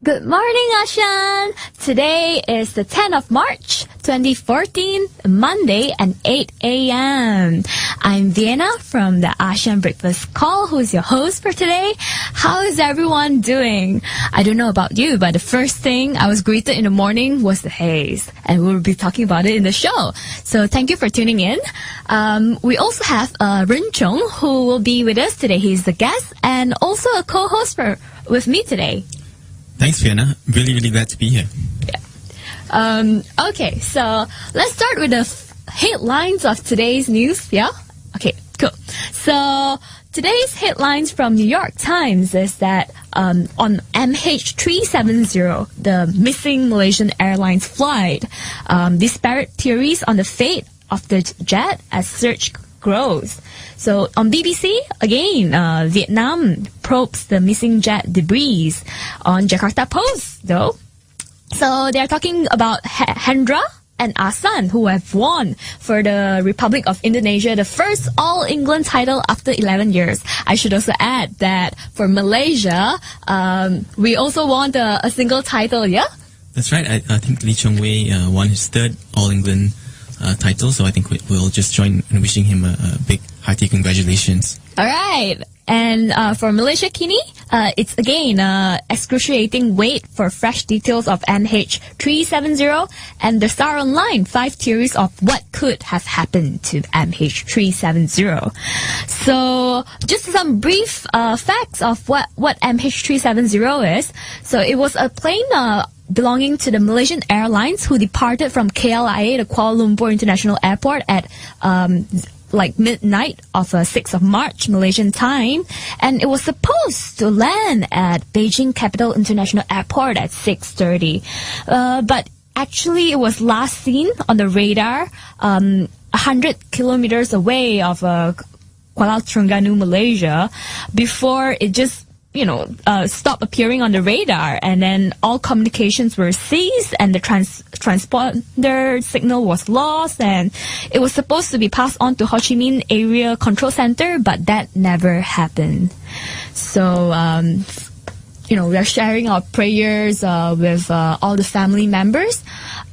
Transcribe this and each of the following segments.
Good morning, ASEAN! Today is the 10th of March, 2014, Monday at 8 a.m. I'm Vienna from the ASEAN Breakfast Call, who's your host for today. How is everyone doing? I don't know about you, but the first thing I was greeted in the morning was the haze, and we'll be talking about it in the show. So thank you for tuning in. We also have Ren Chung, who will be with us today. He's the guest and also a co-host with me today. Thanks, Vienna. Really glad to be here. Yeah. Okay, so let's start with the headlines of today's news. Yeah? Okay, cool. So today's headlines from New York Times is that on MH370, the missing Malaysian Airlines flight, disparate theories on the fate of the jet as search grows. So on BBC, again, Vietnam probes the missing jet debris. On Jakarta Post, though, so they're talking about Hendra and ASEAN, who have won for the Republic of Indonesia the first All-England title after 11 years. I should also add that for Malaysia, we also won a single title, yeah? That's right. I think Lee Chong Wei won his third All-England title, so I think we'll just join in wishing him a big hearty congratulations. All right. And for Malaysia Kini, it's again excruciating wait for fresh details of MH370 and the Star Online 5 theories of what could have happened to MH370. So just some brief facts of what MH370 is. So it was a plane belonging to the Malaysian Airlines who departed from KLIA, the Kuala Lumpur International Airport, at like midnight of 6th of March Malaysian time, and it was supposed to land at Beijing Capital International Airport at 6:30, but actually it was last seen on the radar 100 kilometers away of Kuala Terengganu, Malaysia, before it just stopped appearing on the radar, and then all communications were seized, and the transponder signal was lost, and it was supposed to be passed on to Ho Chi Minh Area Control Center, but that never happened. So, we are sharing our prayers with all the family members,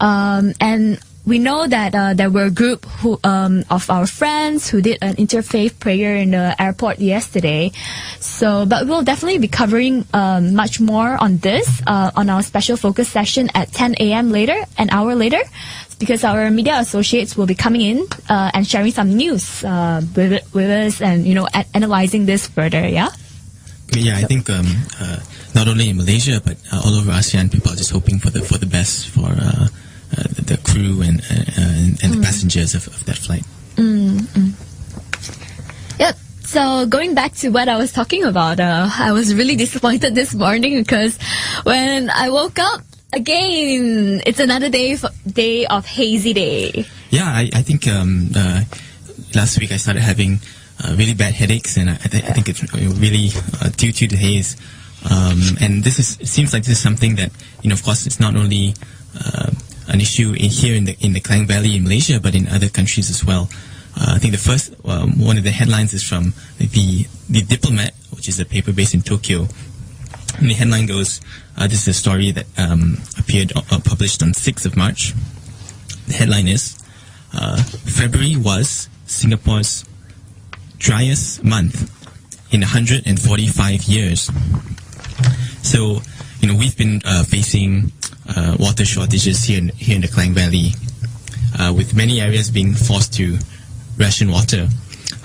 and we know that there were a group of our friends who did an interfaith prayer in the airport yesterday. So, but we'll definitely be covering much more on this on our special focus session at 10 a.m. later, an hour later, because our media associates will be coming in and sharing some news with us and, analyzing this further, yeah? Yeah, I think not only in Malaysia, but all over ASEAN, people are just hoping for the best for the crew and the passengers of that flight. Yep. So going back to what I was talking about, I was really disappointed this morning because when I woke up, again, it's another day of hazy day. Yeah, I think last week I started having really bad headaches, and I think it's really due to the haze. And it seems like this is something that, of course, it's not only an issue here in the Klang Valley in Malaysia, but in other countries as well. I think the first one of the headlines is from the Diplomat, which is a paper based in Tokyo. And the headline goes, this is a story that published on 6th of March. The headline is, February was Singapore's driest month in 145 years. So, we've been facing water shortages here in the Klang Valley, with many areas being forced to ration water.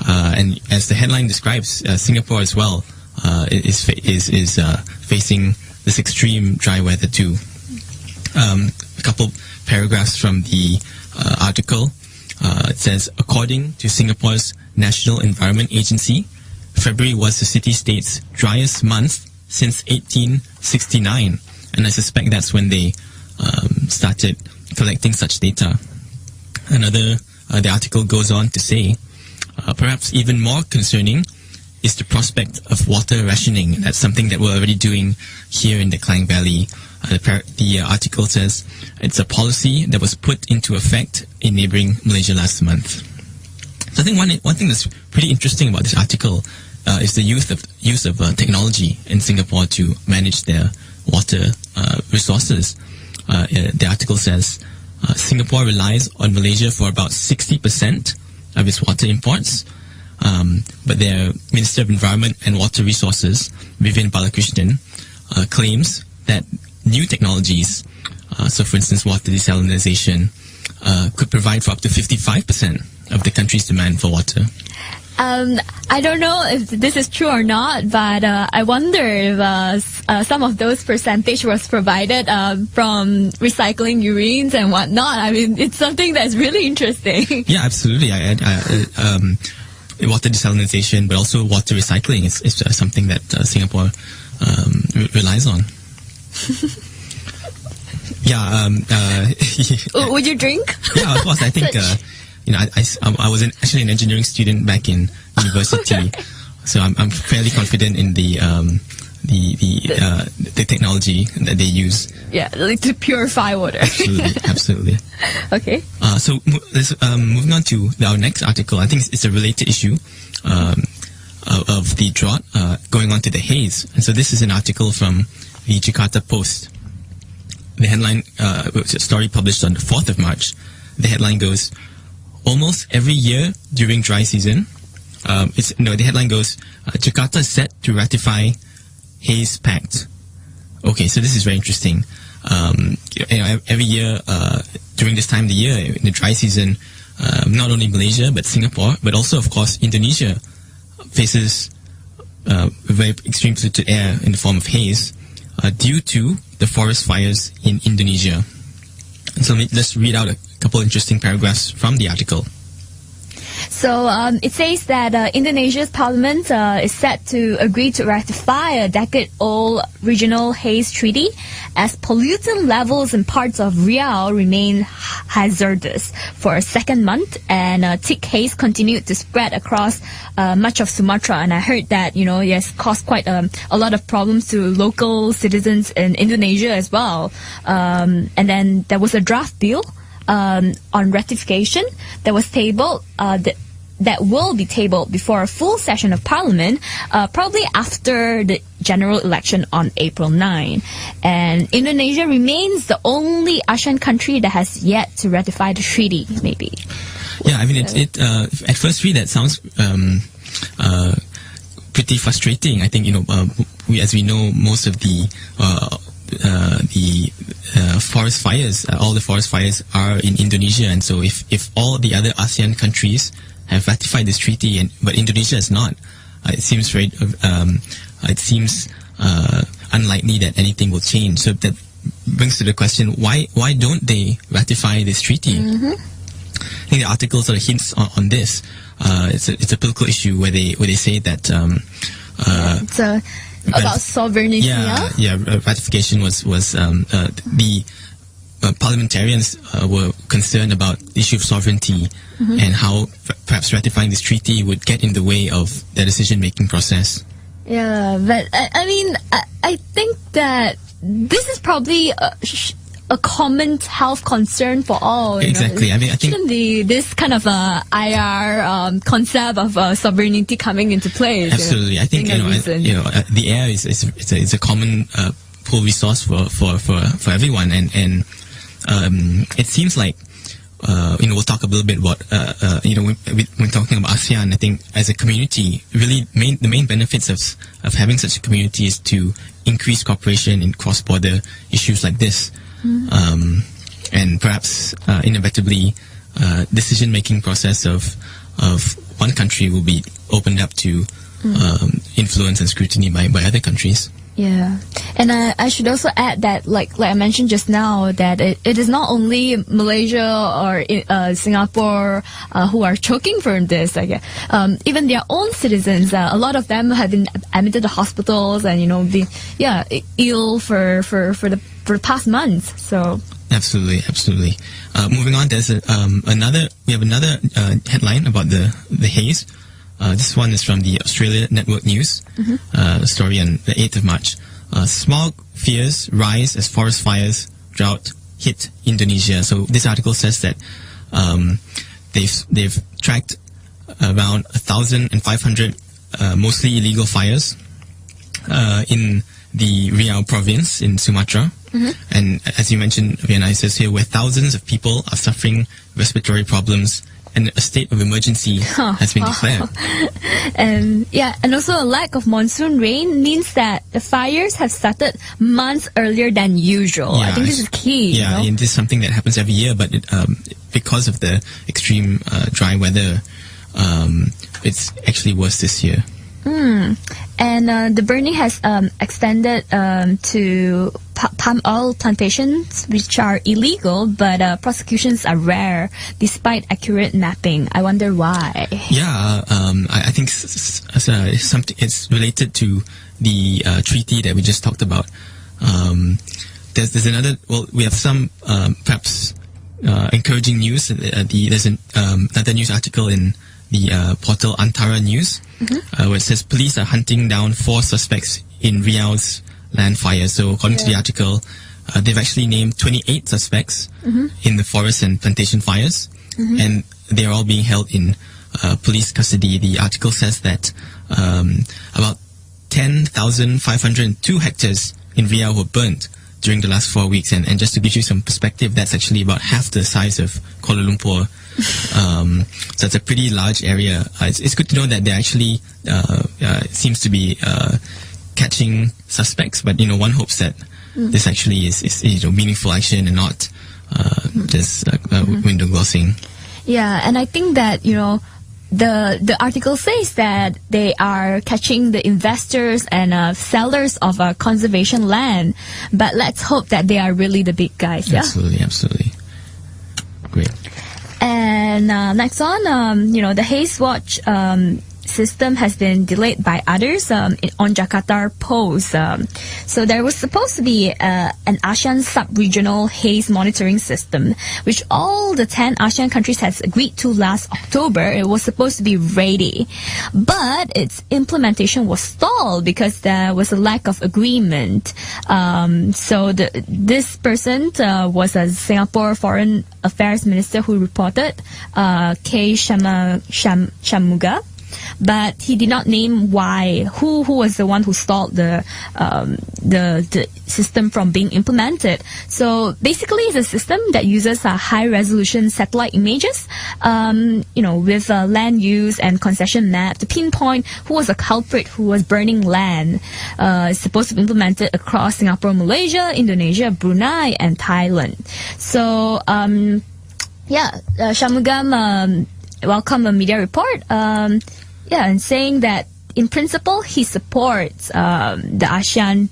And as the headline describes, Singapore as well is facing this extreme dry weather too. A couple paragraphs from the article. It says, according to Singapore's National Environment Agency, February was the city-state's driest month since 1869. And I suspect that's when they started collecting such data. The article goes on to say, perhaps even more concerning is the prospect of water rationing. That's something that we're already doing here in the Klang Valley. The article says it's a policy that was put into effect in neighboring Malaysia last month. So I think one thing that's pretty interesting about this article is the use of technology in Singapore to manage their water resources. The article says Singapore relies on Malaysia for about 60% of its water imports, but their Minister of Environment and Water Resources, Vivian Balakrishnan, claims that new technologies, so for instance water desalination, could provide for up to 55% of the country's demand for water. I don't know if this is true or not, but I wonder if some of those percentage was provided from recycling urines and whatnot. I mean, it's something that's really interesting. Yeah, absolutely. Water desalination, but also water recycling is something that Singapore relies on. Yeah. Would you drink? Yeah, of course. I think I was actually an engineering student back in university, so I'm fairly confident in the technology that they use. Yeah, like to purify water. Absolutely. Okay. So moving on to our next article, I think it's a related issue of the drought going on to the haze. And so this is an article from the Jakarta Post. The headline, it's a story published on the 4th of March. The headline goes, almost every year during dry season, the headline goes, Jakarta is set to ratify Haze Pact. Okay, so this is very interesting. Every year during this time of the year, in the dry season, not only Malaysia but Singapore, but also of course Indonesia faces very extreme polluted air in the form of haze due to the forest fires in Indonesia. And so let's read out a couple interesting paragraphs from the article. So it says that Indonesia's parliament is set to agree to ratify a decade-old regional haze treaty as pollutant levels in parts of Riau remain hazardous for a second month, and thick haze continued to spread across much of Sumatra. And I heard that, it has caused quite a lot of problems to local citizens in Indonesia as well. And then there was a draft bill on ratification that was tabled, that will be tabled before a full session of Parliament, probably after the general election on April 9. And Indonesia remains the only ASEAN country that has yet to ratify the treaty, maybe. Yeah, I mean, at first read that sounds pretty frustrating. I think, as we know, most of the forest fires, all the forest fires are in Indonesia, and so if all the other ASEAN countries have ratified this treaty, but Indonesia has not, it seems unlikely that anything will change. So that brings to the question: why don't they ratify this treaty? Mm-hmm. I think the article sort of hints on this. It's a political issue where they say that it's about sovereignty. Yeah. Ratification was the parliamentarians were concerned about the issue of sovereignty, mm-hmm. and how perhaps ratifying this treaty would get in the way of their decision-making process. Yeah, but I think that this is probably a common health concern for all. Exactly. I think shouldn't this kind of IR concept of sovereignty coming into play. Absolutely. I think the air is a common pool resource for everyone, and it seems like we'll talk a little bit about when talking about ASEAN. I think as a community, really the main benefits of having such a community is to increase cooperation in cross-border issues like this. Mm-hmm. And perhaps inevitably decision-making process of one country will be opened up to influence and scrutiny by other countries. Yeah, and I should also add that, like I mentioned just now, that it is not only Malaysia or Singapore who are choking for this. Even their own citizens, a lot of them have been admitted to hospitals and been ill for the past months. So absolutely. Moving on, there's another headline about the haze. This one is from the Australia Network News, mm-hmm. Story on the 8th of March. Smog fears rise as forest fires drought hit Indonesia. So this article says that they've tracked around 1,500 mostly illegal fires in the Riau province in Sumatra. And as you mentioned, Vienna, it says here, where thousands of people are suffering respiratory problems and a state of emergency has been declared. And also a lack of monsoon rain means that the fires have started months earlier than usual. I think this is key. Yeah, and this is something that happens every year, but because of the extreme dry weather, it's actually worse this year. And the burning has extended to palm oil plantations, which are illegal, but prosecutions are rare despite accurate mapping. I wonder why. Yeah, I think it's related to the treaty that we just talked about. There's another. Well, we have some perhaps encouraging news. There's another news article in the portal Antara News, where it says police are hunting down 4 suspects in Riau's land fire. So according to the article, they've actually named 28 suspects in the forest and plantation fires, and they're all being held in police custody. The article says that about 10,502 hectares in Riau were burnt during the last 4 weeks, and just to give you some perspective, that's actually about half the size of Kuala Lumpur. So it's a pretty large area. It's good to know that they actually seems to be catching suspects, but one hopes that this actually is meaningful action and not just window glossing. Yeah, and I think that the article says that they are catching the investors and sellers of conservation land, but let's hope that they are really the big guys. Yeah, absolutely. Great. And next on, the Haze Watch system has been delayed by others on Jakarta Post. So there was supposed to be an ASEAN sub-regional haze monitoring system, which all the 10 ASEAN countries has agreed to last October. It was supposed to be ready, but its implementation was stalled because there was a lack of agreement. So this person was a Singapore Foreign Affairs Minister who reported, K. Shanmugam. But he did not name why, who was the one who stalled the system from being implemented. So basically, it's a system that uses high-resolution satellite images, with land use and concession map to pinpoint who was a culprit who was burning land. It's supposed to be implemented across Singapore, Malaysia, Indonesia, Brunei, and Thailand. So, Shanmugam welcomed a media report. And saying that in principle he supports the ASEAN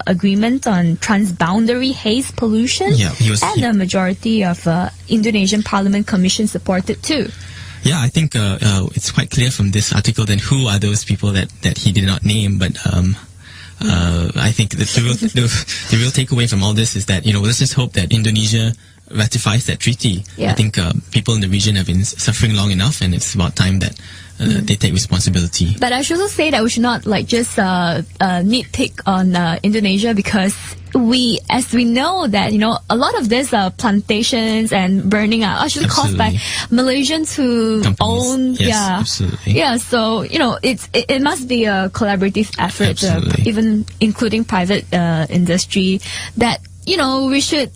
agreement on transboundary haze pollution, and the majority of Indonesian Parliament Commission supported too. Yeah, I think it's quite clear from this article then who are those people that he did not name, but I think the real takeaway from all this is that let's just hope that Indonesia ratifies that treaty. I think people in the region have been suffering long enough, and it's about time that they take responsibility. But I should also say that we should not just nitpick on Indonesia, because as we know that a lot of these plantations and burning are actually caused by Malaysians who own. So it must be a collaborative effort, even including private industry, that we should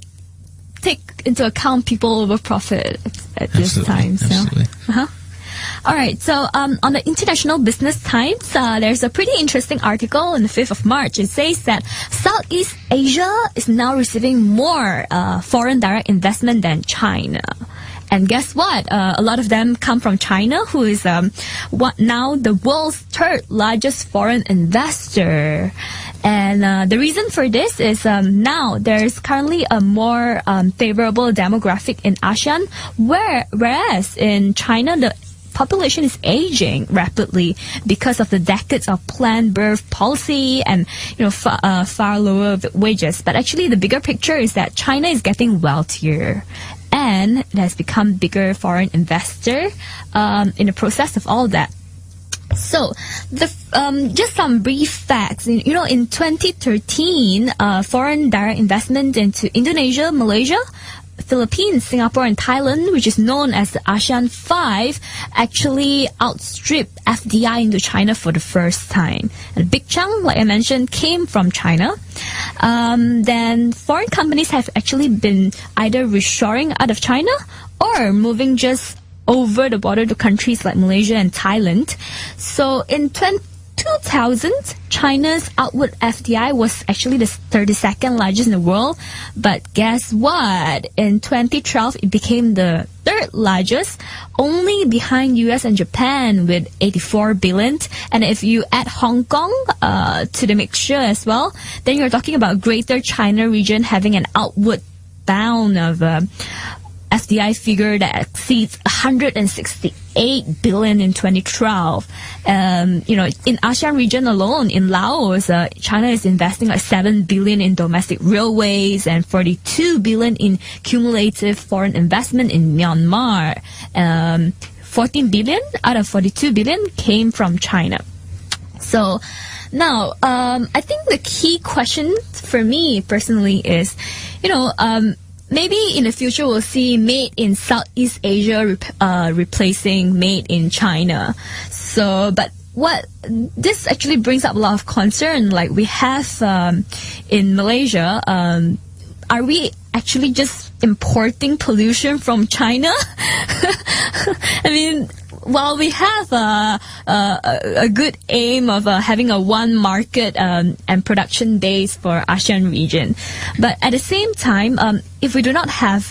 take into account people over profit at this time. All right, so on the International Business Times, there's a pretty interesting article on the 5th of March. It says that Southeast Asia is now receiving more foreign direct investment than China. And guess what? A lot of them come from China, who is now the world's 3rd largest foreign investor. And the reason for this is now there's currently a more favorable demographic in ASEAN, whereas in China the population is aging rapidly because of the decades of planned birth policy and far lower wages. But actually the bigger picture is that China is getting wealthier, and it has become bigger foreign investor in the process of all that. So, just some brief facts. In 2013, foreign direct investment into Indonesia, Malaysia, Philippines, Singapore, and Thailand, which is known as the ASEAN 5, actually outstripped FDI into China for the first time. And a big chunk, like I mentioned, came from China. Then foreign companies have actually been either reshoring out of China or moving just over the border to countries like Malaysia and Thailand. So in 2000, China's outward FDI was actually the 32nd largest in the world. But guess what? In 2012, it became the third largest, only behind US and Japan with 84 billion. And if you add Hong Kong to the mixture as well, then you're talking about Greater China region having an outward bound of FDI figure that exceeds 168 billion in 2012. In ASEAN region alone, in Laos, China is investing like 7 billion in domestic railways and 42 billion in cumulative foreign investment in Myanmar. 14 billion out of 42 billion came from China. So now, I think the key question for me personally is, maybe in the future we'll see made in Southeast Asia replacing made in China. So, but what this actually brings up a lot of concern. Like we have in Malaysia, are we actually just importing pollution from China? I mean, while we have a good aim of having a one market and production base for ASEAN region, but at the same time, if we do not have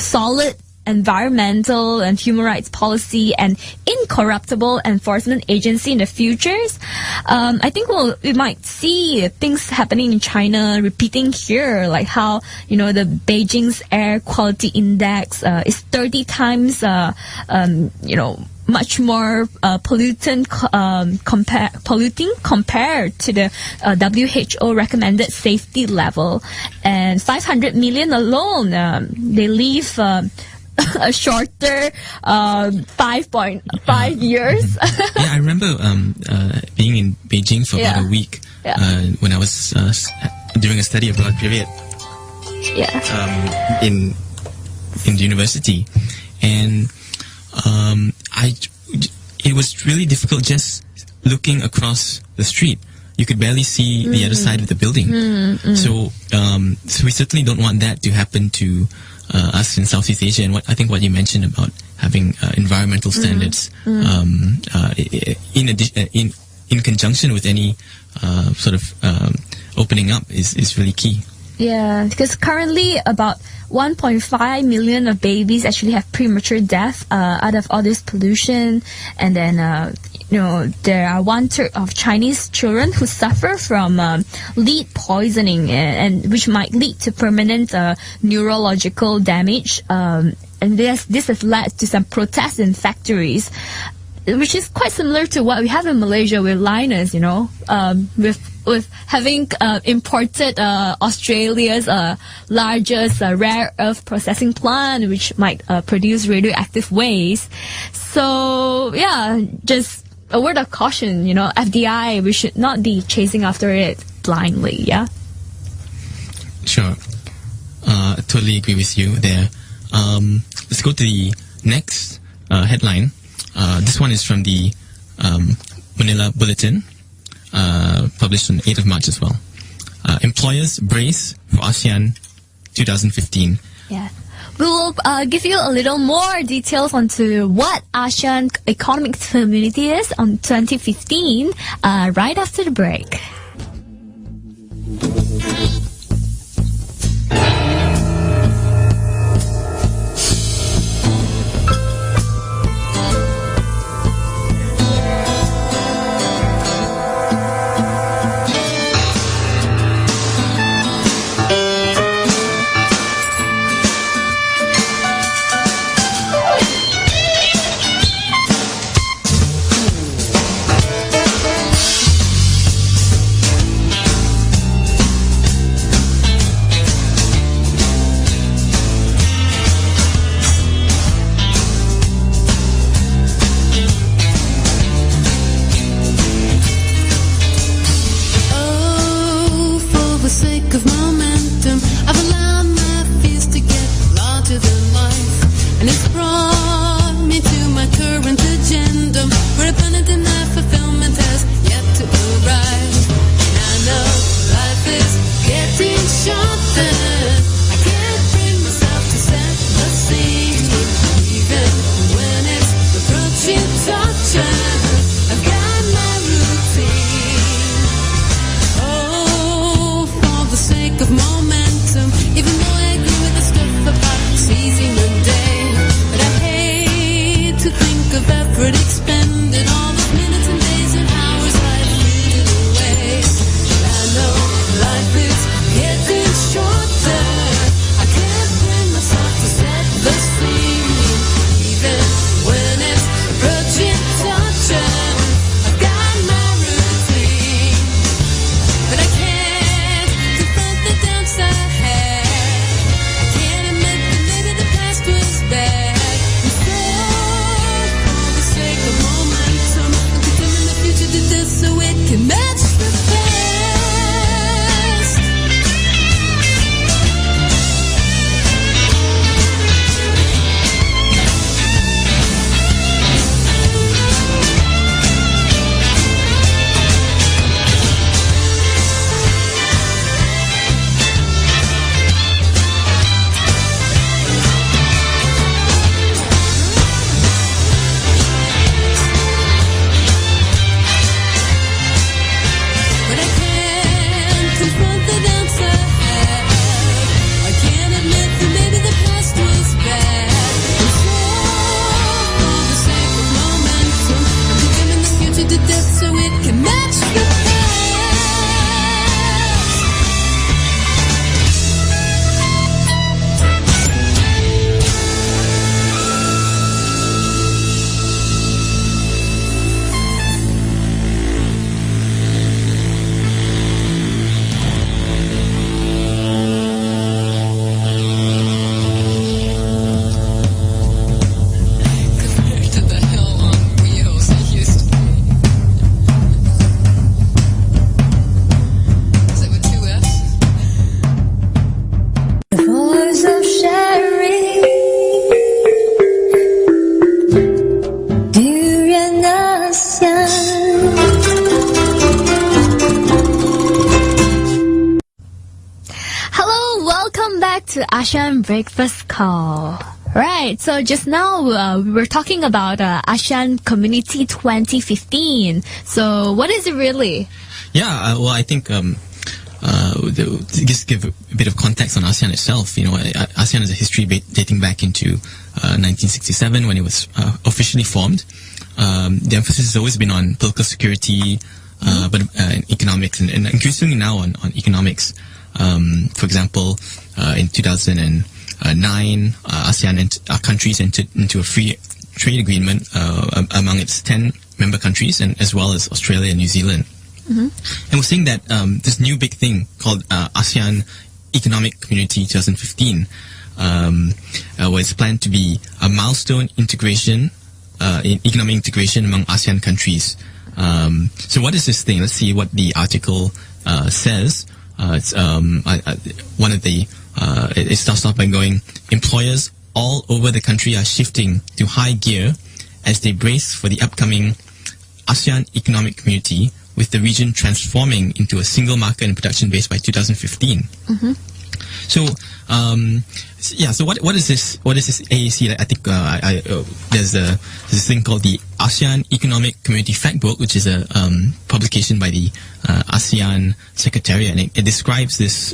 solid environmental and human rights policy and incorruptible enforcement agency in the futures, I think we might see things happening in China repeating here, like how the Beijing's air quality index is 30 times much more polluting compared to the WHO recommended safety level, and 500 million alone they leave a shorter 5.5 years. Yeah, I remember being in Beijing for about a week when I was doing a study abroad period in the university, and it was really difficult just looking across the street. You could barely see the other side of the building. So we certainly don't want that to happen to us in Southeast Asia. And I think what you mentioned about having environmental standards in conjunction with any sort of opening up is really key. Yeah, because currently about 1.5 million of babies actually have premature death out of all this pollution, and then there are 1/3 of Chinese children who suffer from lead poisoning, and which might lead to permanent neurological damage. And this has led to some protests in factories, which is quite similar to what we have in Malaysia with liners, with having imported Australia's largest rare earth processing plant, which might produce radioactive waste. So, yeah, just a word of caution, FDI, we should not be chasing after it blindly, yeah? Sure. Totally agree with you there. Let's go to the next headline. This one is from the Manila Bulletin, published on 8th of March as well. Employers brace for ASEAN 2015. Yeah. We will give you a little more details onto what ASEAN Economic Community is on 2015 right after the break. Welcome back to ASEAN Breakfast Call. Right, so just now we were talking about ASEAN Community 2015. So what is it really? Yeah, well, I think just give a bit of context on ASEAN itself. You know, ASEAN has a history dating back into 1967 when it was officially formed. The emphasis has always been on political security, but economics, and increasingly now on economics. For example, in 2009, ASEAN countries entered into a free trade agreement among its 10 member countries, and as well as Australia and New Zealand. And we're seeing that this new big thing called ASEAN Economic Community 2015 was planned to be a milestone integration in economic integration among ASEAN countries. So what is this thing? Let's see what the article says. It's one of the it starts off by going, employers all over the country are shifting to high gear as they brace for the upcoming ASEAN Economic Community, with the region transforming into a single market and production base by 2015. So, so what is this? What is this AEC? I think there's this thing called the ASEAN Economic Community Factbook, which is a publication by the ASEAN Secretariat, and it describes this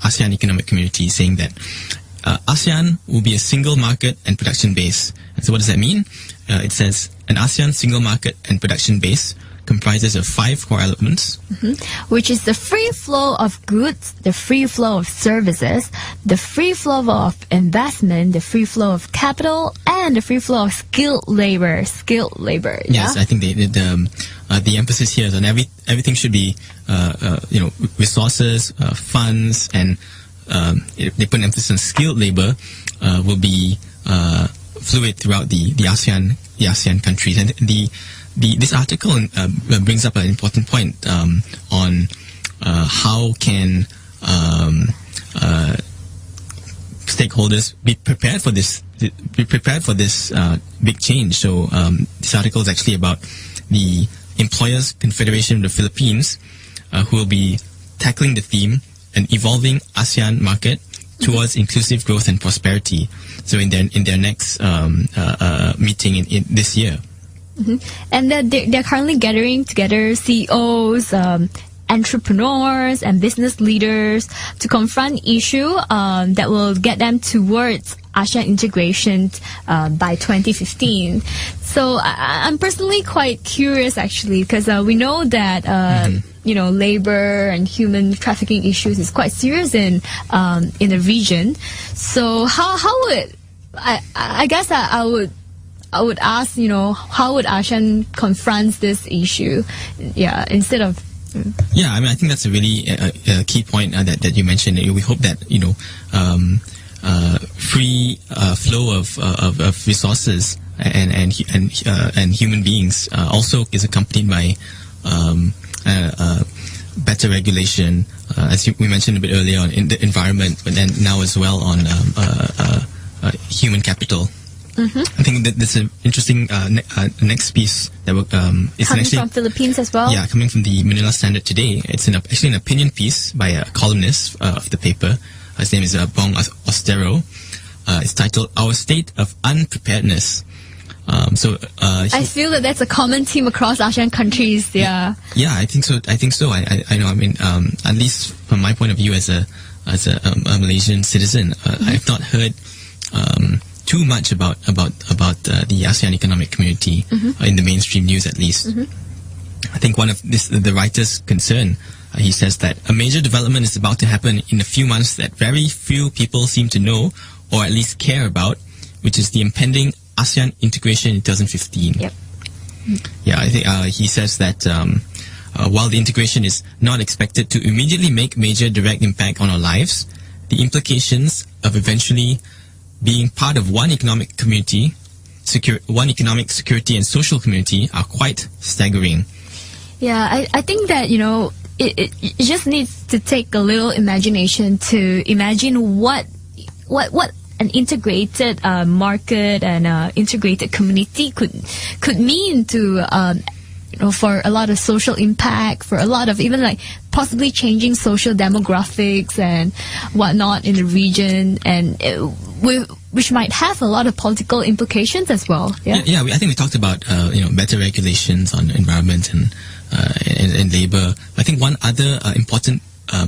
ASEAN Economic Community, saying that ASEAN will be a single market and production base. And so what does that mean? It says an ASEAN single market and production base comprises of 5 core elements, which is the free flow of goods, the free flow of services, the free flow of investment, the free flow of capital, and the free flow of skilled labor. Yes, I think the emphasis here is on everything should be resources, funds, and they put an emphasis on skilled labor will be fluid throughout the ASEAN countries. And this article brings up an important point on how can stakeholders be prepared for this big change. So this article is actually about the Employers Confederation of the Philippines, who will be tackling the theme an evolving ASEAN market towards inclusive growth and prosperity. So in their next meeting in this year. And they're currently gathering together CEOs, entrepreneurs, and business leaders to confront issue that will get them towards ASEAN integration by 2015. So I'm personally quite curious, actually, because we know that labor and human trafficking issues is quite serious in the region. So how would I guess I would ask, how would ASEAN confront this issue? Yeah, instead of... Yeah, I mean, I think that's a really key point that you mentioned. We hope that, free flow of resources and human beings also is accompanied by better regulation, as we mentioned a bit earlier on, in the environment, but then now as well on human capital. I think that that's an interesting next piece that it's coming from Philippines as well. Yeah, coming from the Manila Standard today. It's actually an opinion piece by a columnist of the paper. His name is Bong Ostero. It's titled "Our State of Unpreparedness." I feel that that's a common theme across ASEAN countries. Yeah. Yeah, I think so. I know. I mean, at least from my point of view as a Malaysian citizen, I've not heard too much about the ASEAN Economic Community in the mainstream news, at least. I think one of the writer's concern, he says that a major development is about to happen in a few months that very few people seem to know or at least care about, which is the impending ASEAN integration in 2015. Yep. Yeah, I think he says that while the integration is not expected to immediately make major direct impact on our lives, the implications of eventually being part of one economic community, one economic security and social community are quite staggering. Yeah, I think that, it just needs to take a little imagination to imagine what an integrated market and integrated community could mean to for a lot of social impact, for a lot of even like possibly changing social demographics and whatnot in the region, and which might have a lot of political implications as well. I think we talked about better regulations on environment and labor. I think one other important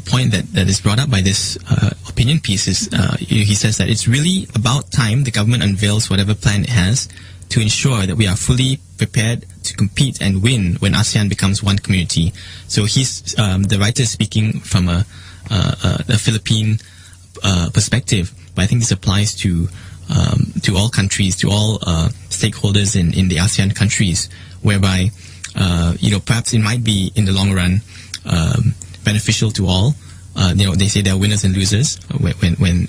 point that is brought up by this opinion piece is he says that it's really about time the government unveils whatever plan it has to ensure that we are fully prepared to compete and win when ASEAN becomes one community. So he's the writer is speaking from a Philippine perspective, but I think this applies to all countries, to all stakeholders in the ASEAN countries, whereby perhaps it might be in the long run beneficial to all. They say there are winners and losers when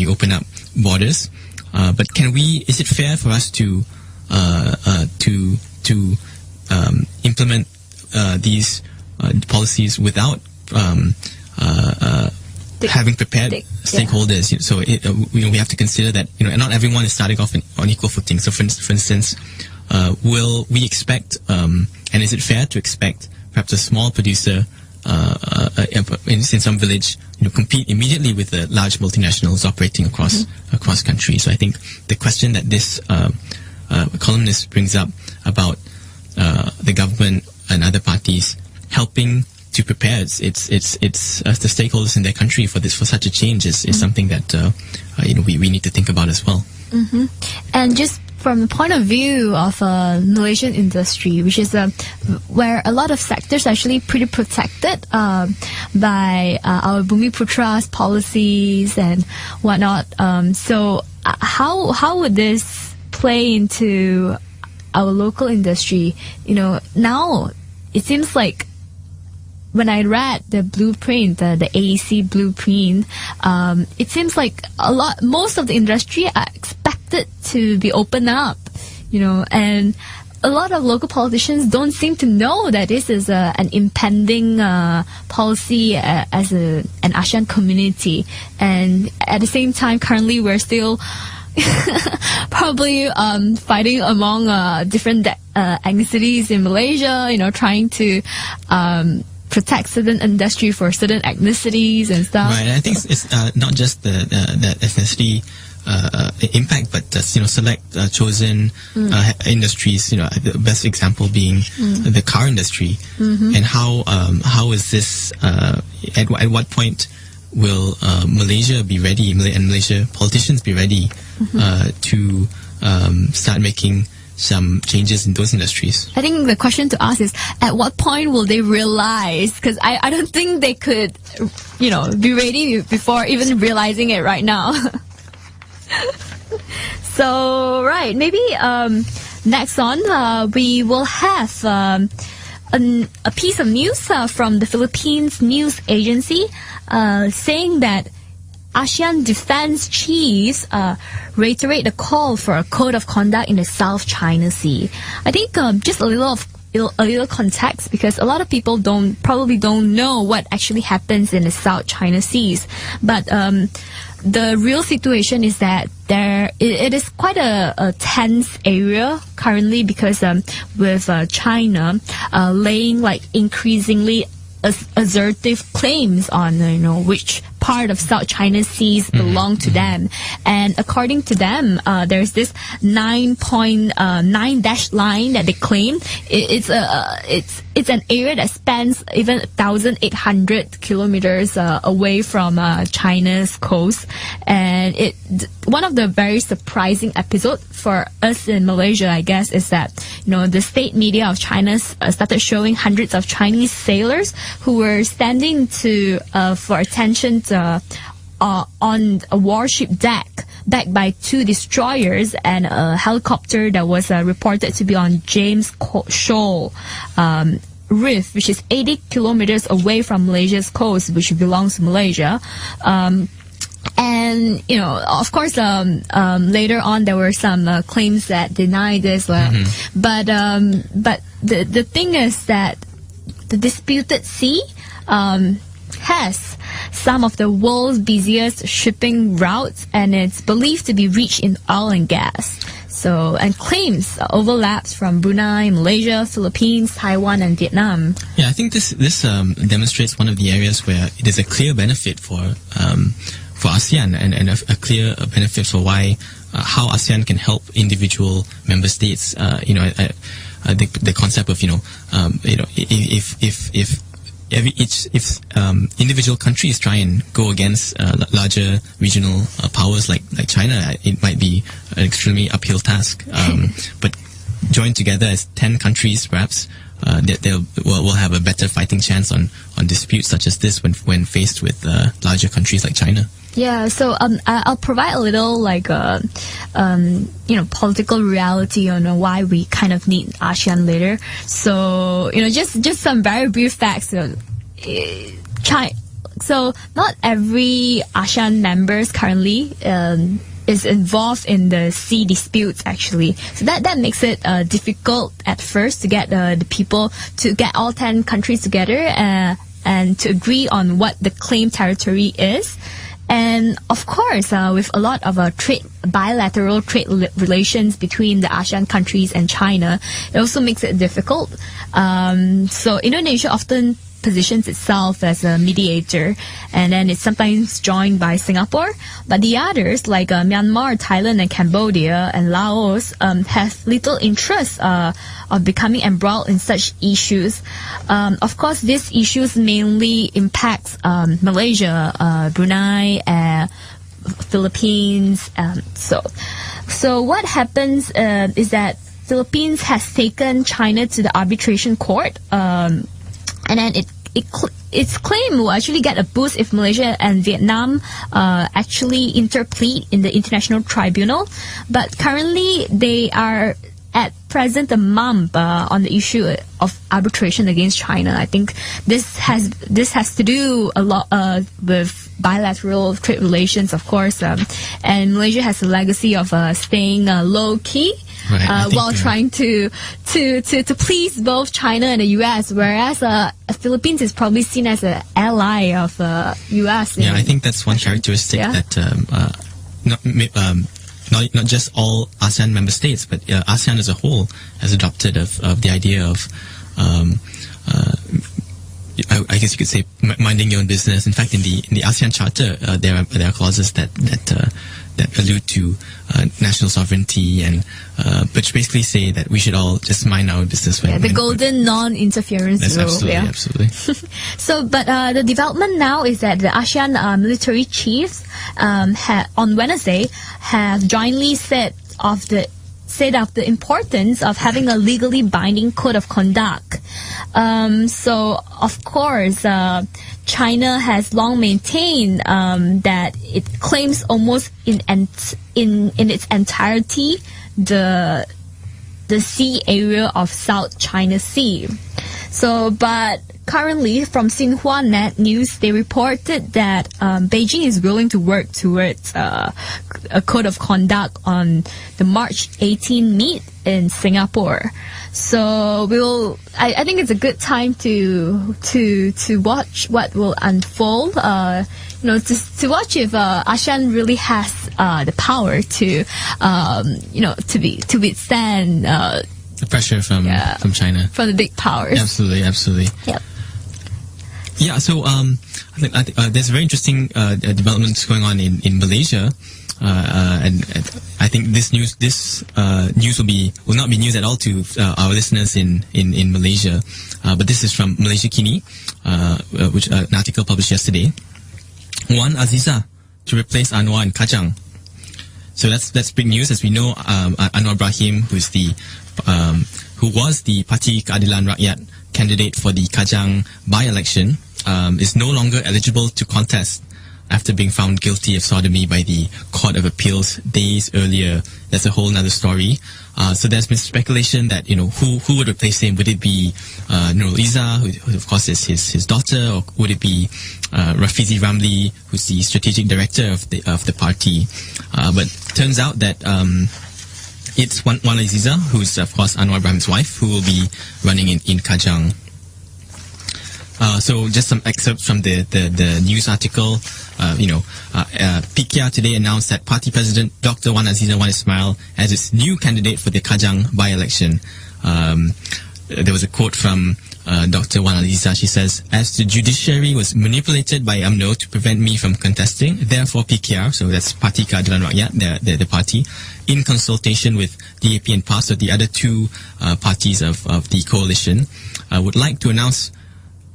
you open up borders. But is it fair for us to implement these policies without having prepared stakeholders? So we have to consider that not everyone is starting off on equal footing. So for instance, will we expect and is it fair to expect perhaps a small producer in some village compete immediately with the large multinationals operating across countries? So I think the question that this columnist brings up about the government and other parties helping to prepare the stakeholders in their country for such a change is something that we need to think about as well. And just from the point of view of Malaysian industry, which is where a lot of sectors are actually pretty protected by our Bumiputra's policies and whatnot. So how would this play into our local industry? Now it seems like when I read the blueprint, the AEC blueprint, it seems like most of the industry are expected to be opened up, and a lot of local politicians don't seem to know that this is an impending policy as an ASEAN community. And at the same time, currently we're still probably fighting among different ethnicities in Malaysia, trying to protect certain industry for certain ethnicities and stuff. Right, I think it's not just the ethnicity impact, but select chosen industries. The best example being the car industry, and how is this? At what point will Malaysia be ready, and Malaysia politicians be ready to start making some changes in those industries? I think the question to ask is, at what point will they realize? Because I don't think they could, be ready before even realizing it right now. So, right, maybe next on, we will have a piece of news from the Philippines news agency saying that ASEAN defense chiefs reiterate the call for a code of conduct in the South China Sea. I think just a little context, because a lot of people probably don't know what actually happens in the South China Seas. But the real situation is that it is quite a tense area currently, because with China laying increasingly assertive claims on which part of South China Seas belong to them. And according to them, there's this 9.9 dash line that they claim. It's an area that spans even 1,800 kilometers away from China's coast. And one of the very surprising episodes for us in Malaysia, I guess, is that the state media of China started showing hundreds of Chinese sailors who were standing for attention on a warship deck, backed by 2 destroyers and a helicopter that was reported to be on James Shoal Reef, which is 80 kilometers away from Malaysia's coast, which belongs to Malaysia. And of course, later on there were some claims that deny this. But the thing is that the disputed sea has some of the world's busiest shipping routes, and it's believed to be rich in oil and gas. So, and claims overlaps from Brunei, Malaysia, Philippines, Taiwan, and Vietnam. Yeah, I think this demonstrates one of the areas where it is a clear benefit for ASEAN and a clear benefit for why how ASEAN can help individual member states. The concept of if individual countries try and go against larger regional powers like China, it might be an extremely uphill task. But joined together as 10 countries, perhaps, we'll have a better fighting chance on disputes such as this when faced with larger countries like China. Yeah, so I'll provide a little political reality on why we kind of need ASEAN later. So just some very brief facts. So not every ASEAN members currently is involved in the sea disputes actually. So that makes it difficult at first to get the people to get all 10 countries together and to agree on what the claimed territory is. And of course, with a lot of bilateral trade relations between the ASEAN countries and China, it also makes it difficult. So Indonesia often positions itself as a mediator, and then it's sometimes joined by Singapore. But the others, like Myanmar, Thailand, and Cambodia, and Laos, have little interest of becoming embroiled in such issues. Of course, these issues mainly impact Malaysia, Brunei, Philippines. So what happens is that Philippines has taken China to the arbitration court. And then its claim will actually get a boost if Malaysia and Vietnam actually interplead in the International Tribunal. But currently, they are at present a mump on the issue of arbitration against China. I think this has to do a lot with bilateral trade relations, of course. And Malaysia has a legacy of staying low key. Right, while trying to please both China and the U.S., whereas Philippines is probably seen as an ally of U.S. Yeah, I think that's one characteristic that not just all ASEAN member states, but ASEAN as a whole has adopted of the idea of I guess you could say minding your own business. In fact, in the ASEAN Charter, there are clauses that allude to national sovereignty and which basically say that we should all just mind our own business. The golden non-interference rule. Absolutely. So, but the development now is that the ASEAN military chiefs on Wednesday have jointly said of the importance of having a legally binding code of conduct. So, of course, China has long maintained that it claims almost in its entirety the sea area of South China Sea. So, but currently, from Xinhua Net News, they reported that Beijing is willing to work towards a code of conduct on the March 18 meet in Singapore. So I think it's a good time to watch what will unfold. To watch if ASEAN really has the power to withstand the pressure from China, from the big powers. Absolutely. Yep. Yeah. So I think there's very interesting developments going on in Malaysia. And I think this news will not be news at all to our listeners in Malaysia. But this is from Malaysia Kini, which an article published yesterday. Wan Aziza to replace Anwar in Kajang. So that's big news. As we know, Anwar Ibrahim, who was the Parti Keadilan Rakyat candidate for the Kajang by-election, is no longer eligible to contest after being found guilty of sodomy by the Court of Appeals days earlier. That's a whole nother story. So there's been speculation that, who would replace him? Would it be Nurul Izzah, who of course is his daughter, or would it be Rafizi Ramli, who's the strategic director of the party? But turns out that it's Wan Aziza, who's of course Anwar Ibrahim's wife, who will be running in Kajang. So just some excerpts from the news article. PKR today announced that party president Dr. Wan Azizah Wan Ismail as its new candidate for the Kajang by-election. There was a quote from Dr. Wan Azizah. She says, "As the judiciary was manipulated by UMNO to prevent me from contesting, therefore PKR," so that's Parti Keadilan Rakyat, the party, in consultation with DAP and PAS, so the other two parties of the coalition, would like to announce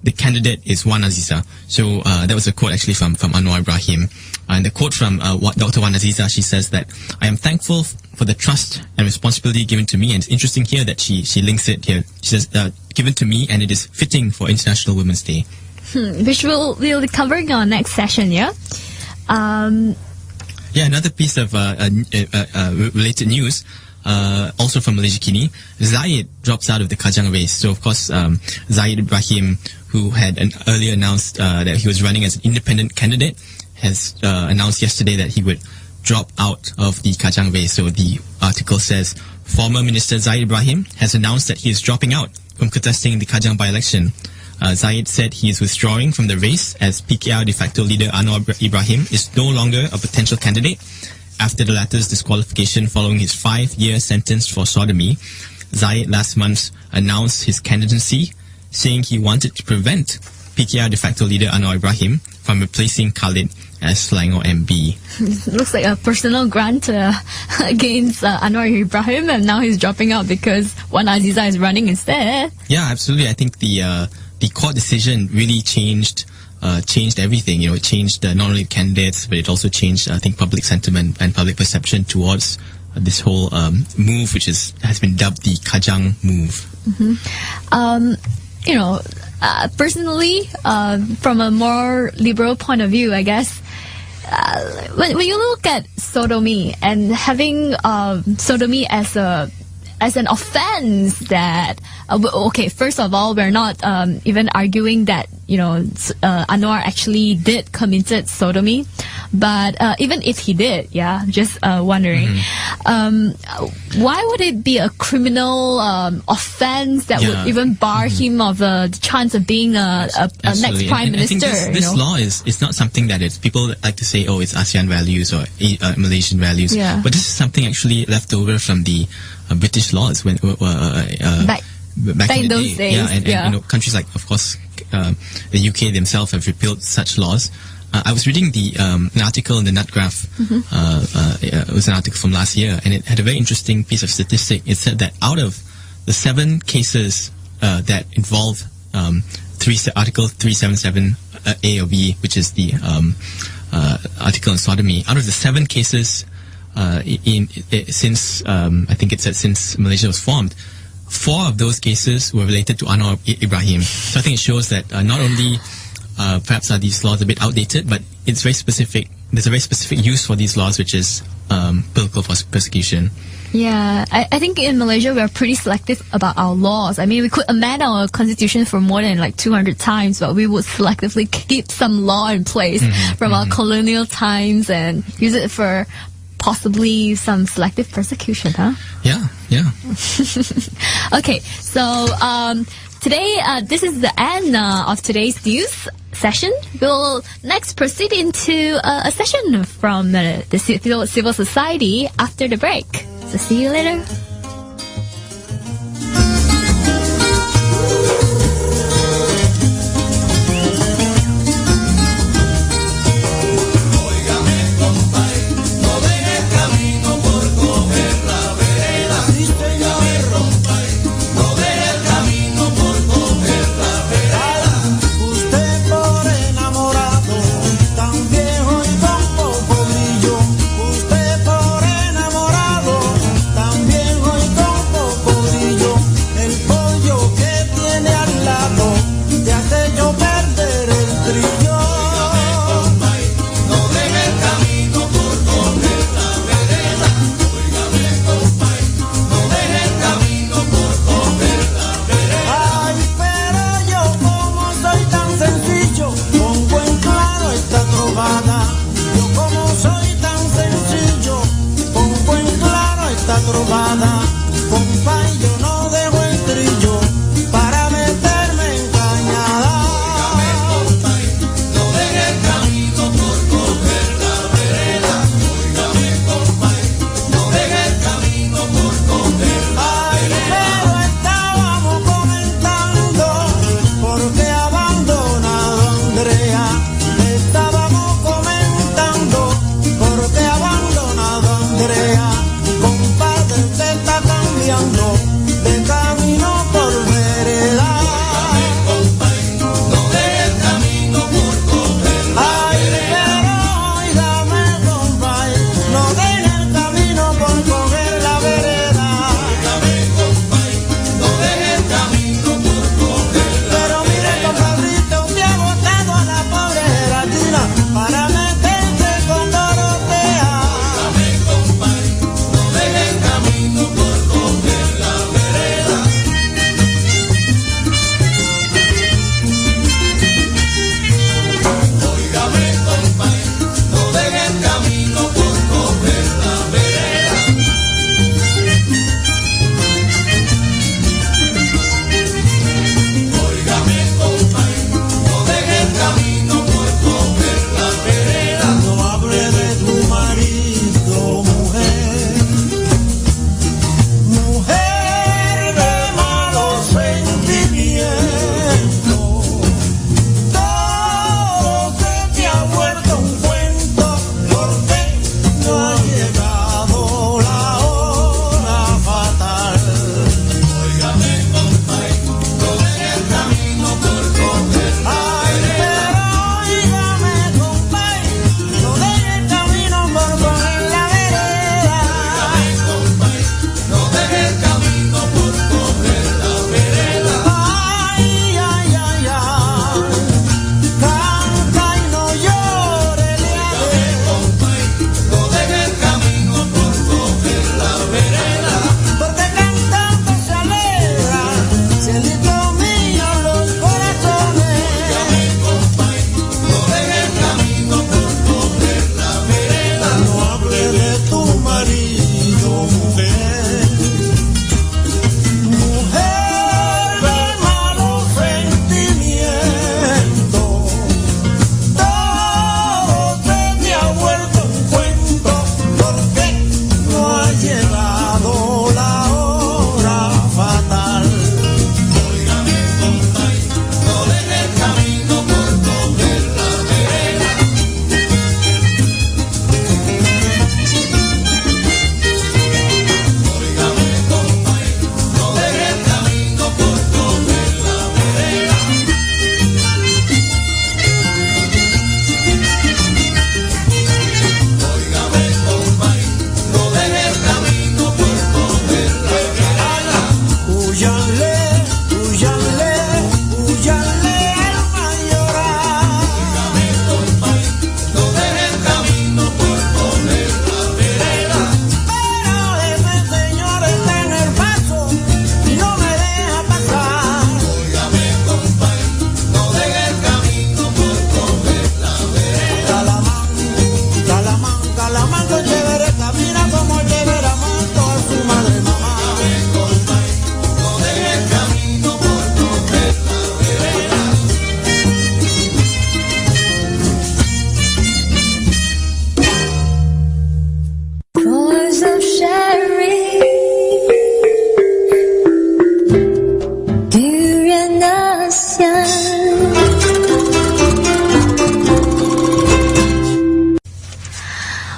the candidate is Wan Azizah. So that was a quote actually from Anwar Ibrahim. And the quote from Dr. Wan Azizah, she says that, "I am thankful for the trust and responsibility given to me." And it's interesting here that she links it here. She says, "Given to me, and it is fitting for International Women's Day." Which we'll be covering on next session, yeah? Another piece of related news, also from Malaysia Kini, Zahid drops out of the Kajang race. So, of course, Zahid Ibrahim, who had earlier announced that he was running as an independent candidate, has announced yesterday that he would drop out of the Kajang race. So the article says, former Minister Zahid Ibrahim has announced that he is dropping out from contesting the Kajang by-election. Zahid said he is withdrawing from the race as PKR de facto leader Anwar Ibrahim is no longer a potential candidate after the latter's disqualification following his 5-year sentence for sodomy. Zahid last month announced his candidacy, saying he wanted to prevent PKR de facto leader Anwar Ibrahim from replacing Khalid as Selangor MB. It looks like a personal grant against Anwar Ibrahim, and now he's dropping out because Wan Azizah is running instead. Yeah, absolutely. I think the court decision really changed everything. It changed not only candidates, but it also changed, I think, public sentiment and public perception towards this whole move, which has been dubbed the Kajang move. Personally, from a more liberal point of view, I guess, when you look at sodomy and having sodomy as an offense that, okay, first of all, we're not even arguing that, Anwar actually did committed sodomy. But even if he did, just wondering, why would it be a criminal offense that would even bar him of the chance of being a next prime minister? I think this law is not something that it's people like to say, oh, it's ASEAN values or Malaysian values. Yeah. But this is something actually left over from the British laws when back in those days. Yeah, and countries like, of course, the UK themselves have repealed such laws. I was reading an article in the Nut Graph. It was an article from last year, and it had a very interesting piece of statistic. It said that out of the 7 cases that involve Article 377A or B, which is the article on sodomy, out of the 7 cases since I think it said since Malaysia was formed, 4 of those cases were related to Anwar Ibrahim. So I think it shows that not only perhaps are these laws a bit outdated, but it's very specific. There's a very specific use for these laws, which is political persecution. Yeah, I think in Malaysia we're pretty selective about our laws. I mean, we could amend our constitution for more than 200 times, but we would selectively keep some law in place from our colonial times and use it for possibly some selective persecution, huh? Yeah. Okay, so today, this is the end of today's news session. We'll next proceed into a session from the civil society after the break. So see you later. También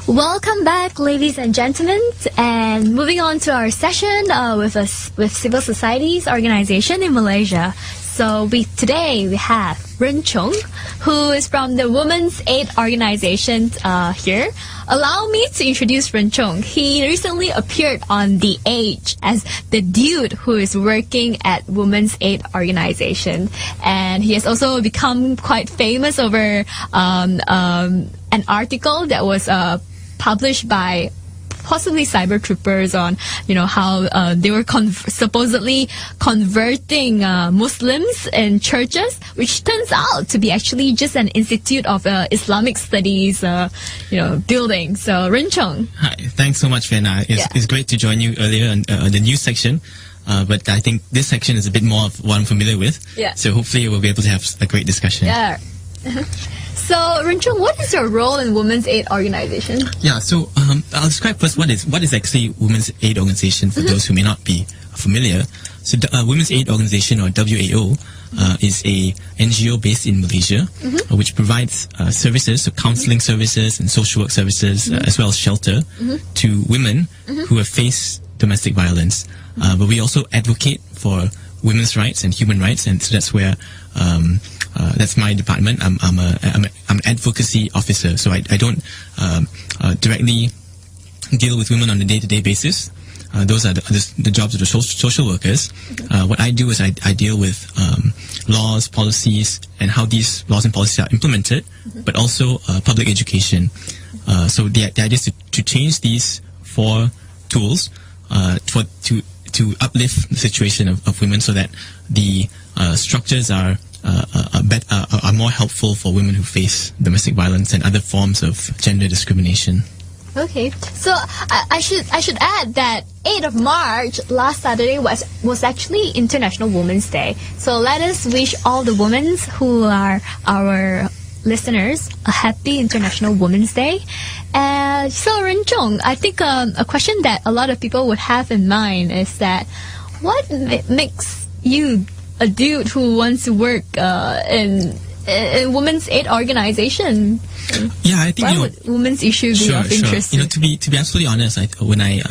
Welcome back, ladies and gentlemen, and moving on to our session with civil societies organization in Malaysia. So today we have Ren Chung, who is from the Women's Aid Organization here. Allow me to introduce Ren Chung. He recently appeared on The Age as the dude who is working at Women's Aid Organization, and he has also become quite famous over an article that was published by possibly cyber troopers on, how they were supposedly converting Muslims in churches, which turns out to be actually just an institute of Islamic studies, building. So, Ren Chung. Hi, thanks so much, Vienna. It's great to join you earlier in the news section. But I think this section is a bit more of what I'm familiar with. Yeah. So hopefully we'll be able to have a great discussion. Yeah. So, Ren Chung, what is your role in Women's Aid Organization? Yeah, so I'll describe first what is actually Women's Aid Organization for those who may not be familiar. So, Women's Aid Organization, or WAO, is a NGO based in Malaysia, which provides services, so counseling services and social work services, as well as shelter to women who have faced domestic violence. But we also advocate for women's rights and human rights, and so that's where that's my department. I'm an advocacy officer, so I don't directly deal with women on a day-to-day basis. Those are the jobs of the social workers. What I do is I deal with laws, policies, and how these laws and policies are implemented, but also public education. So the idea is to change these 4 tools to uplift the situation of women, so that the structures are more helpful for women who face domestic violence and other forms of gender discrimination. Okay, so I should add that 8th of March, last Saturday, was actually International Women's Day. So let us wish all the women who are our listeners a happy International Women's Day. So, Ren Chung, I think a question that a lot of people would have in mind is that what makes you a dude who wants to work in Women's Aid Organization? Yeah, I think why would women's issues be of interest? To be absolutely honest, when I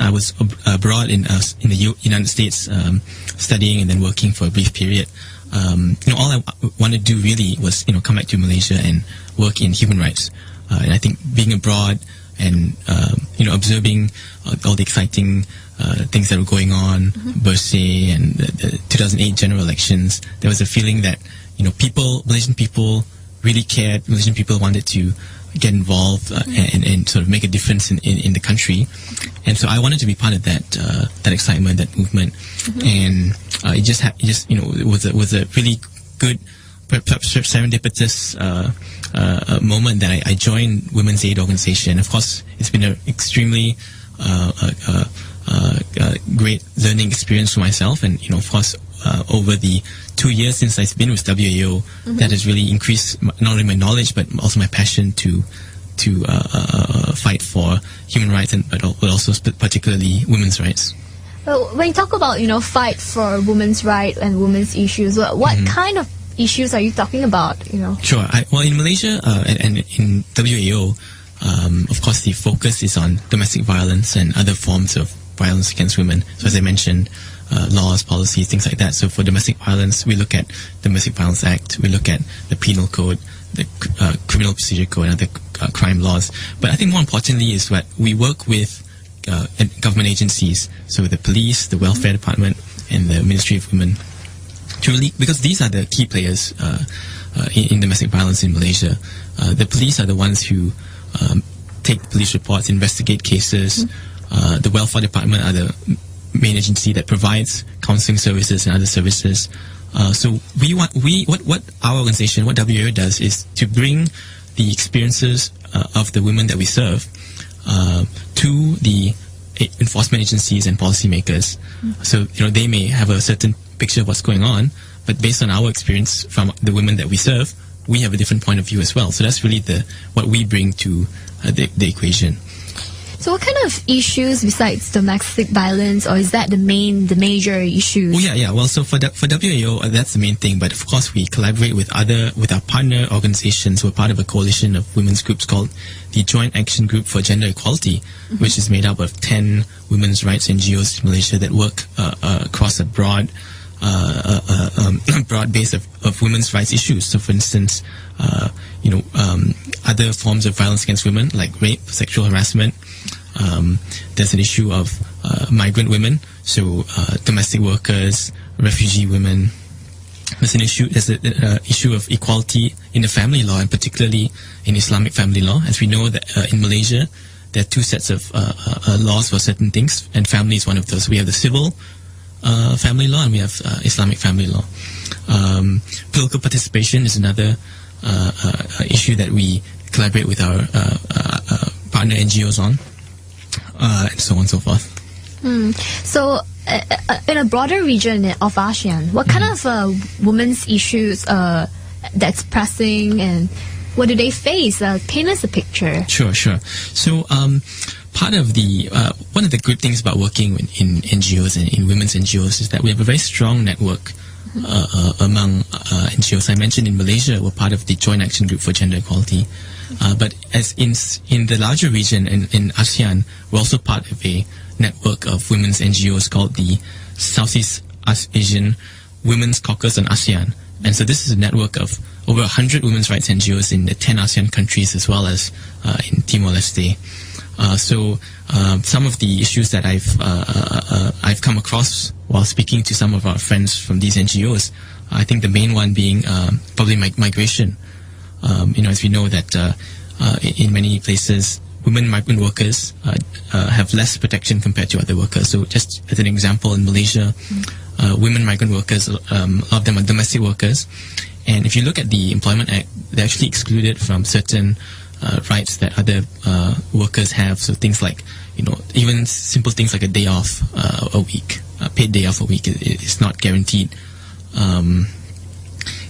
was abroad in the United States studying and then working for a brief period. All I wanted to do really was come back to Malaysia and work in human rights. And I think being abroad and observing all the exciting things that were going on, Bersih and the 2008 general elections, there was a feeling that Malaysian people really cared. Malaysian people wanted to get involved and sort of make a difference in the country, and so I wanted to be part of that excitement, that movement, and it was a really good, perhaps serendipitous moment that I joined Women's Aid Organization. Of course, it's been an extremely great learning experience for myself, and of course, over the 2 years since I've been with WAO, that has really increased not only my knowledge but also my passion to fight for human rights, but also particularly women's rights. Well, when you talk about fight for women's rights and women's issues, what kind of issues are you talking about? Sure. Well, in Malaysia and in WAO, of course, the focus is on domestic violence and other forms of violence against women. So as I mentioned, laws, policies, things like that. So for domestic violence, we look at the Domestic Violence Act, we look at the Penal Code, the Criminal Procedure Code, and other crime laws. But I think more importantly is that we work with government agencies, so the police, the welfare department, and the Ministry of Women, because these are the key players in domestic violence in Malaysia. The police are the ones who take police reports, investigate cases. The welfare department are the main agency that provides counseling services and other services. So what our organization, what WAO does, is to bring the experiences of the women that we serve to the enforcement agencies and policymakers. So they may have a certain picture of what's going on, but based on our experience from the women that we serve, we have a different point of view as well. So that's really what we bring to the equation. So what kind of issues besides domestic violence, or is that the major issues? Oh yeah. Well, so for WAO, that's the main thing. But of course, we collaborate with our partner organizations. We're part of a coalition of women's groups called the Joint Action Group for Gender Equality, which is made up of 10 women's rights NGOs in Malaysia that work across a broad base of women's rights issues. So, for instance, other forms of violence against women like rape, sexual harassment. There's an issue of migrant women, so domestic workers, refugee women. There's an issue of equality in the family law, and particularly in Islamic family law. As we know that in Malaysia, there are two sets of laws for certain things, and family is one of those. We have the civil family law, and we have Islamic family law. Political participation is another issue that we collaborate with our partner NGOs on, and so on and so forth. So, in a broader region of ASEAN, what kind of women's issues that's pressing, and what do they face? Paint us a picture. Sure. So, part of the one of the good things about working in NGOs and in women's NGOs is that we have a very strong network among NGOs. I mentioned in Malaysia, we're part of the Joint Action Group for Gender Equality. But as in the larger region, in ASEAN, we're also part of a network of women's NGOs called the Southeast Asian Women's Caucus on ASEAN. And so this is a network of over 100 women's rights NGOs in the 10 ASEAN countries, as well as in Timor-Leste. So some of the issues that I've come across while speaking to some of our friends from these NGOs, I think the main one being probably migration. As we know that in many places, women migrant workers have less protection compared to other workers. So just as an example, in Malaysia, women migrant workers, a lot of them are domestic workers. And if you look at the Employment Act, they're actually excluded from certain rights that other workers have. So things like, even simple things like a day off a week, a paid day off a week is not guaranteed.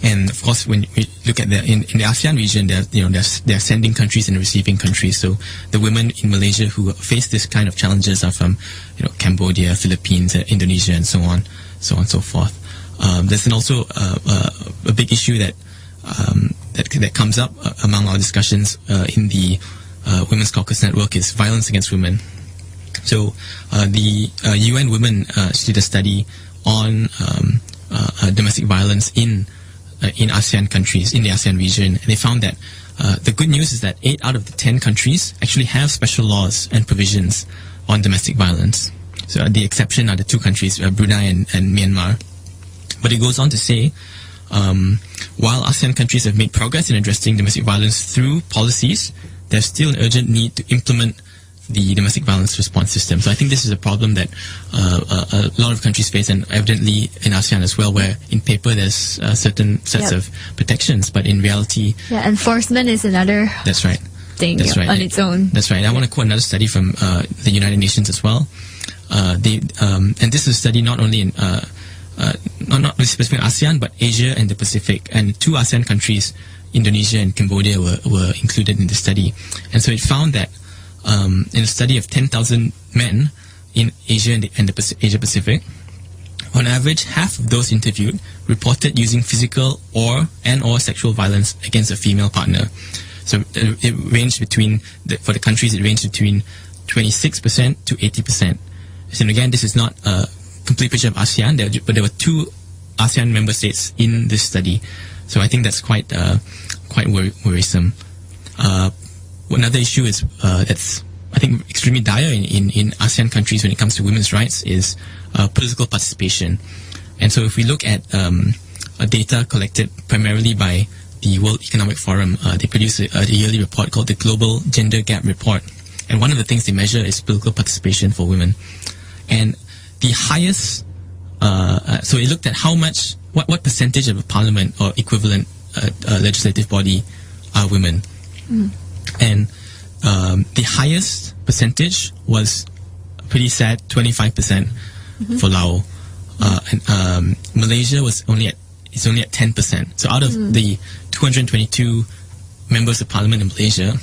And of course, when we look at in the ASEAN region, there are sending countries and receiving countries. So the women in Malaysia who face this kind of challenges are from, Cambodia, Philippines, Indonesia, and so on and so forth. There's also a big issue that comes up among our discussions in the Women's Caucus Network is violence against women. So the UN Women did a study on domestic violence in ASEAN countries, in the ASEAN region, and they found that the good news is that 8 out of the 10 countries actually have special laws and provisions on domestic violence. So the exception are the 2 countries, Brunei and Myanmar. But it goes on to say, while ASEAN countries have made progress in addressing domestic violence through policies, there's still an urgent need to implement the domestic violence response system. So I think this is a problem that a lot of countries face, and evidently in ASEAN as well, where in paper there's certain sets of protections, but in reality... Yeah, enforcement is another that's right. thing on its own. That's right. I want to quote another study from the United Nations as well. And this is a study not only in... not really specific ASEAN, but Asia and the Pacific. And 2 ASEAN countries, Indonesia and Cambodia, were included in the study. And so it found that in a study of 10,000 men in Asia and the Asia Pacific, on average, half of those interviewed reported using physical or sexual violence against a female partner. So it ranged between, for the countries, it ranged between 26% to 80%. So again, this is not a complete picture of ASEAN, but there were 2 ASEAN member states in this study. So I think that's quite worrisome. Another issue is that's, I think, extremely dire in ASEAN countries when it comes to women's rights is political participation. And so if we look at data collected primarily by the World Economic Forum, they produce a yearly report called the Global Gender Gap Report. And one of the things they measure is political participation for women. And the highest, so it looked at what percentage of a parliament or equivalent legislative body are women. And the highest percentage was pretty sad, 25% for Laos. And Malaysia is only at 10%. So out of the 222 members of parliament in Malaysia,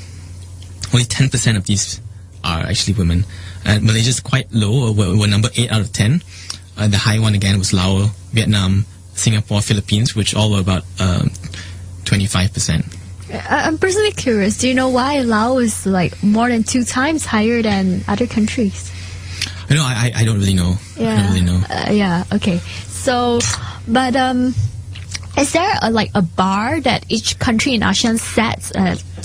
only 10% of these are actually women. Malaysia's quite low. We're number 8 out of 10. The high one again was Laos, Vietnam, Singapore, Philippines, which all were about 25%. I'm personally curious. Do you know why Laos is like more than 2 times higher than other countries? No, I don't really know. Yeah. I don't really know. Yeah. Okay. So, but is there a bar that each country in ASEAN sets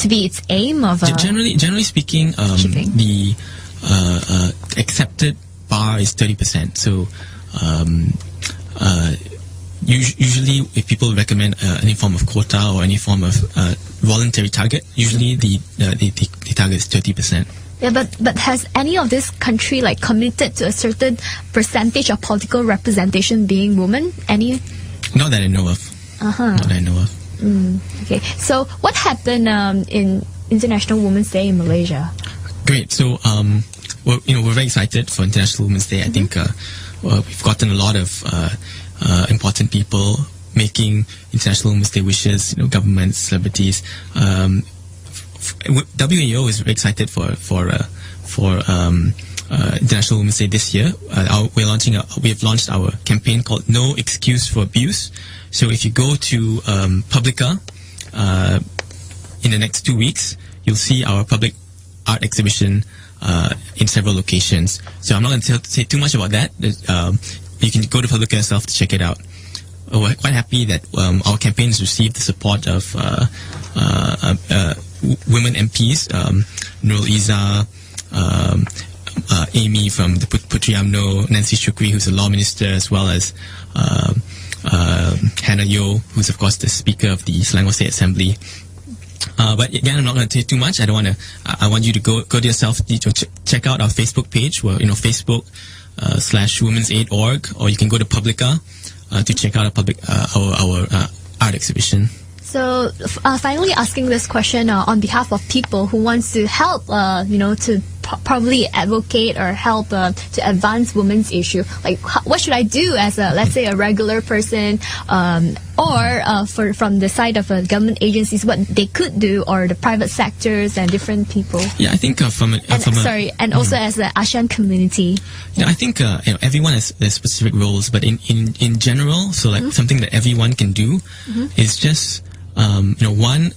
to be its aim of? Generally speaking, the accepted bar is 30%. So. Usually, if people recommend any form of quota or any form of voluntary target, usually the target is 30%. Yeah, but has any of this country committed to a certain percentage of political representation being women? Any? Not that I know of. Not that I know of. Okay. So, what happened in International Women's Day in Malaysia? Great. So, we're very excited for International Women's Day. I think we've gotten a lot of important people making International Women's Day wishes, governments, celebrities. WAO is very excited for International Women's Day this year. We have launched our campaign called No Excuse for Abuse. So if you go to Publica in the next 2 weeks, you'll see our public art exhibition in several locations. So I'm not going to say too much about that. You can go to Publica yourself to check it out. We're quite happy that our campaign has received the support of women MPs, Nurul Izzah, Amy from the Puteri UMNO, Nancy Shukri, who's a law minister, as well as Hannah Yeoh, who's of course the Speaker of the Selangor State Assembly. But again, I'm not going to say too much. I want you to go to yourself to check out our Facebook page. We're /womensaid.org, or you can go to Publica to check out our art exhibition. So, finally asking this question on behalf of people who wants to help, to probably advocate or help to advance women's issue. What should I do as let's say, a regular person, or from the side of government agencies, what they could do, or the private sectors and different people? Yeah, I think also as the ASEAN community. Yeah, I think everyone has their specific roles, but in general, so something that everyone can do is just. One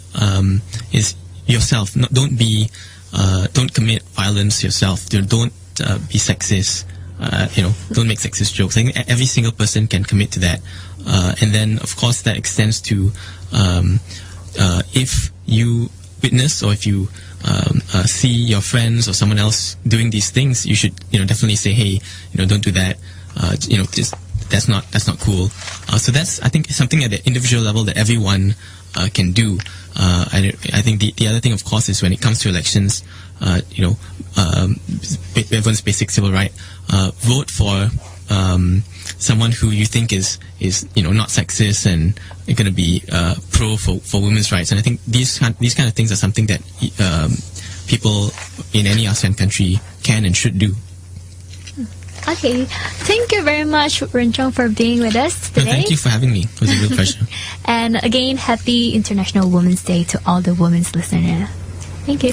is yourself. Don't commit violence yourself. Don't be sexist. Don't make sexist jokes. I think every single person can commit to that. And then, of course, that extends to if you witness or if you see your friends or someone else doing these things, you should definitely say, hey, don't do that. That's not cool. So that's, I think, something at the individual level that everyone can do. I think the other thing, of course, is when it comes to elections, everyone's basic civil right. Vote for someone who you think is not sexist and going to be pro for women's rights. And I think these kind of things are something that people in any ASEAN country can and should do. Okay, thank you very much, Ren Chung, for being with us today. Thank you for having me. It was a real pleasure. And again, happy International Women's Day to all the women's listeners. Thank you.